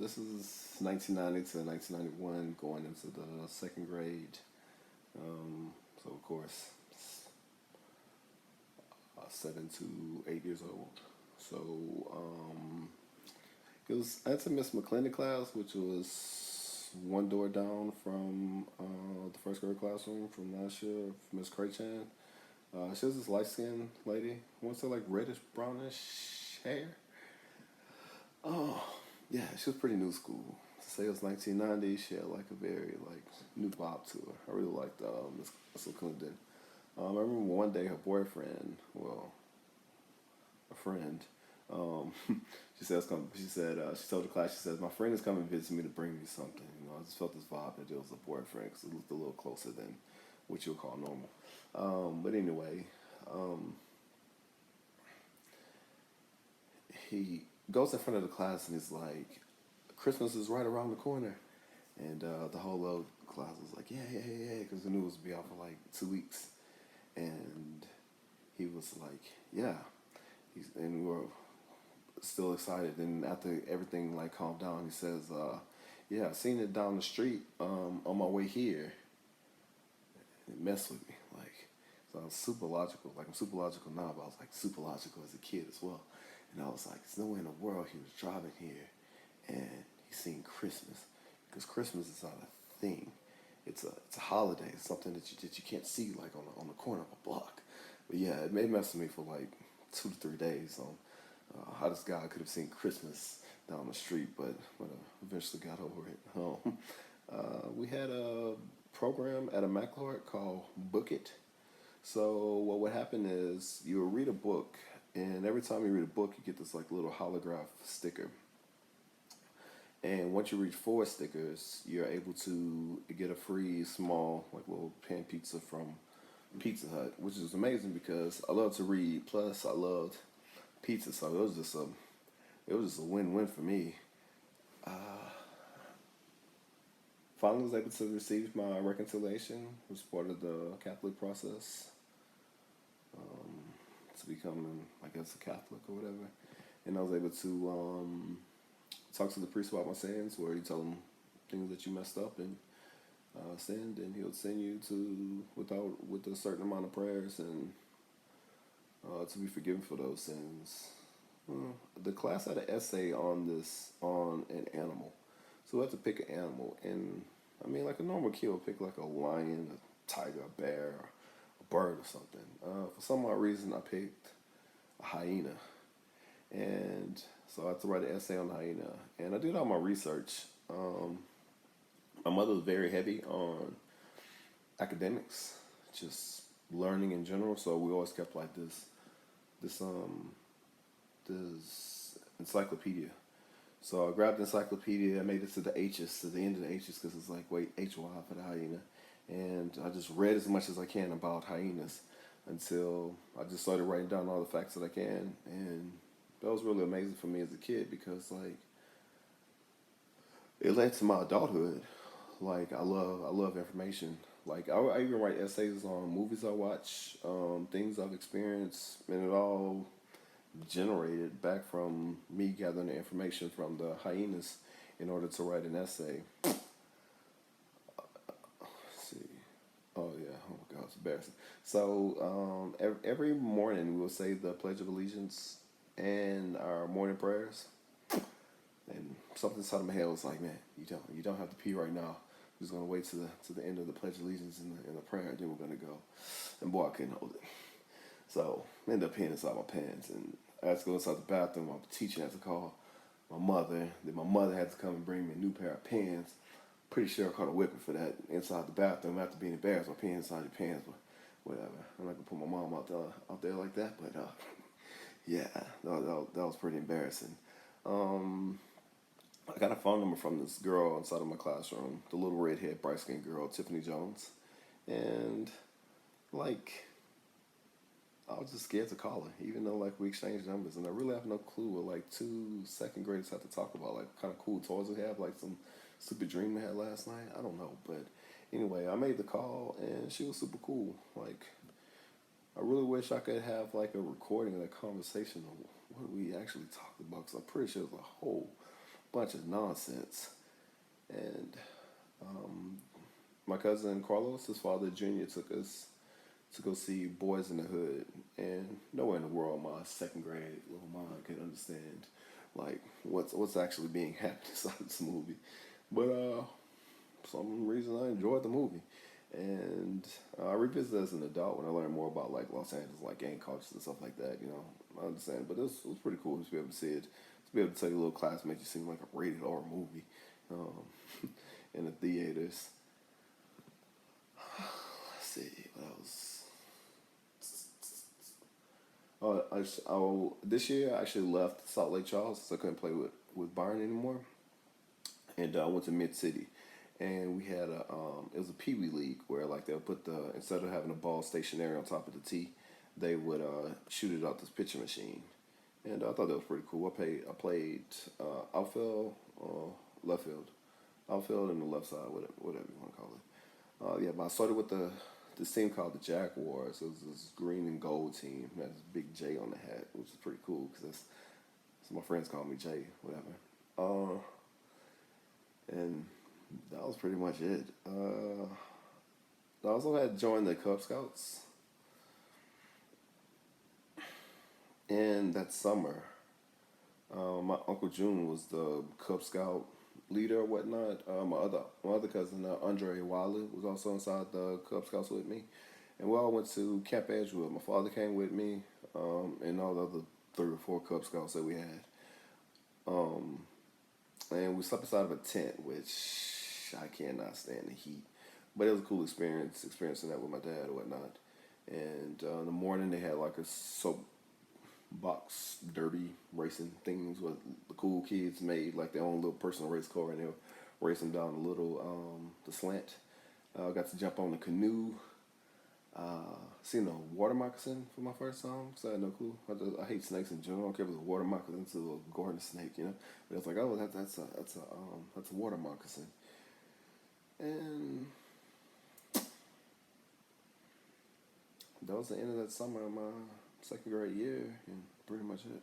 this is 1990 to 1991, going into the second grade. So of course, 7 to 8 years old. So it was I had to Miss McClendon class, which was one door down from the first grade classroom from last year, Miss Craychan. She was this light skinned lady. I want to say like reddish brownish hair. Oh, yeah, she was pretty new school. To say it was 1990, she had like a very like new vibe to her. I really liked Miss Clinton. I remember one day her boyfriend, well, a friend, um, she said, she said, she told the class, she says, my friend is coming to visit me to bring me something. I just felt this vibe that it was a boyfriend because it looked a little closer than what you'll call normal. But anyway, um, he goes in front of the class and he's like, Christmas is right around the corner. And the whole little class was like, yeah, yeah, yeah, yeah, because the news would be out for like 2 weeks. And he was like, yeah. And we were still excited. And after everything like calmed down, he says, yeah, I seen it down the street on my way here. It messed with me. Like, so I was super logical. Like, I'm super logical now, but I was like super logical as a kid as well. And I was like, there's no way in the world he was driving here and he's seen Christmas. Because Christmas is not a thing. It's a holiday. It's something that you can't see like on the corner of a block. But yeah, it made mess with me for like 2 to 3 days on how this guy could have seen Christmas down the street, but eventually got over it. We had a program at a McLeod called Book It. So what would happen is you would read a book, and every time you read a book, you get this like little holograph sticker. And once you reach 4 stickers, you're able to get a free small like little pan pizza from Pizza Hut, which is amazing because I love to read. Plus, I loved pizza, so it was just a win-win for me. Finally, was able to receive my reconciliation, which was part of the Catholic process to becoming, I guess, a Catholic or whatever. And I was able to talk to the priest about my sins, where he told him things that you messed up and sinned, and he'll send you to with a certain amount of prayers and to be forgiven for those sins. The class had an essay on an animal, so we had to pick an animal, and I mean, like a normal kid would pick like a lion, a tiger, a bear, a bird, or something. For some odd reason, I picked a hyena, and so I had to write an essay on the hyena, and I did all my research. My mother was very heavy on academics, just learning in general. So we always kept like this this encyclopedia. So I grabbed the encyclopedia. I made it to the H's, to the end of the H's, because it's like wait HY for the hyena, and I just read as much as I can about hyenas until I just started writing down all the facts that I can, and that was really amazing for me as a kid because like it led to my adulthood. Like I love information. Like I even write essays on movies I watch, things I've experienced, and it all generated back from me gathering the information from the hyenas in order to write an essay. Let's see. Oh yeah. Oh my God, it's embarrassing. So every morning we will say the Pledge of Allegiance and our morning prayers. And something inside of my head was like, man, you don't have to pee right now. We're just gonna wait to the end of the Pledge of Allegiance and the prayer, and then we're gonna go. And boy, I couldn't hold it. So I ended up peeing inside my pants, and I had to go inside the bathroom. My teacher had to call my mother. Then my mother had to come and bring me a new pair of pants. Pretty sure I caught a whipping for that inside the bathroom after being embarrassed by peeing inside your pants, but whatever. I'm not gonna put my mom out there like that, but yeah, that was pretty embarrassing. Um, I got a phone number from this girl inside of my classroom, the little redhead, bright skinned girl, Tiffany Jones. And like I was just scared to call her, even though like we exchanged numbers, and I really have no clue what like two second graders have to talk about, like kind of cool toys we have, like some stupid dream we had last night. I don't know, but anyway, I made the call, and she was super cool. Like I really wish I could have like a recording of that conversation of what we actually talked about, because I'm pretty sure it was a whole bunch of nonsense. And um, my cousin Carlos, his father Junior, took us to go see Boys in the Hood, and nowhere in the world my second grade little mind could understand like what's actually being happened inside this movie. But for some reason I enjoyed the movie, and I revisited as an adult when I learned more about like Los Angeles, like gang cultures and stuff like that. You know, I understand, but it was pretty cool to be able to see it, to be able to tell your little classmates you seem like a rated R movie in the theaters. Let's see what else. This year I actually left Salt Lake Charles, so I couldn't play with Byron anymore, and I went to Mid City, and we had it was a Pee Wee league where like they'll put the instead of having the ball stationary on top of the tee, they would shoot it out this pitcher machine, and I thought that was pretty cool. I played outfield, left field, outfield, and the left side, whatever you want to call it. Yeah, but I started with this team called the Jaguars. It was this green and gold team. It had this big J on the hat, which is pretty cool because that's my friends call me Jay, whatever. Uh, and that was pretty much it. I also had joined the Cub Scouts, and that summer, my uncle June was the Cub Scout leader or whatnot. My other cousin Andre Wiley was also inside the Cub Scouts with me, and we all went to Camp Edgewood. My father came with me, and all the other 3 or 4 Cub Scouts that we had. Um, and we slept inside of a tent, which I cannot stand the heat. But it was a cool experience, experiencing that with my dad or whatnot. And in the morning, they had like a soap box derby racing things where the cool kids made like their own little personal race car, and they were racing down the little the slant. I got to jump on the canoe. Seen a water moccasin for my first time, so I had no clue. I hate snakes in general. I don't care if it's a water moccasin, it's a garden snake, you know. But it's like, oh, that's a water moccasin. And that was the end of that summer of my second grade year, and pretty much it.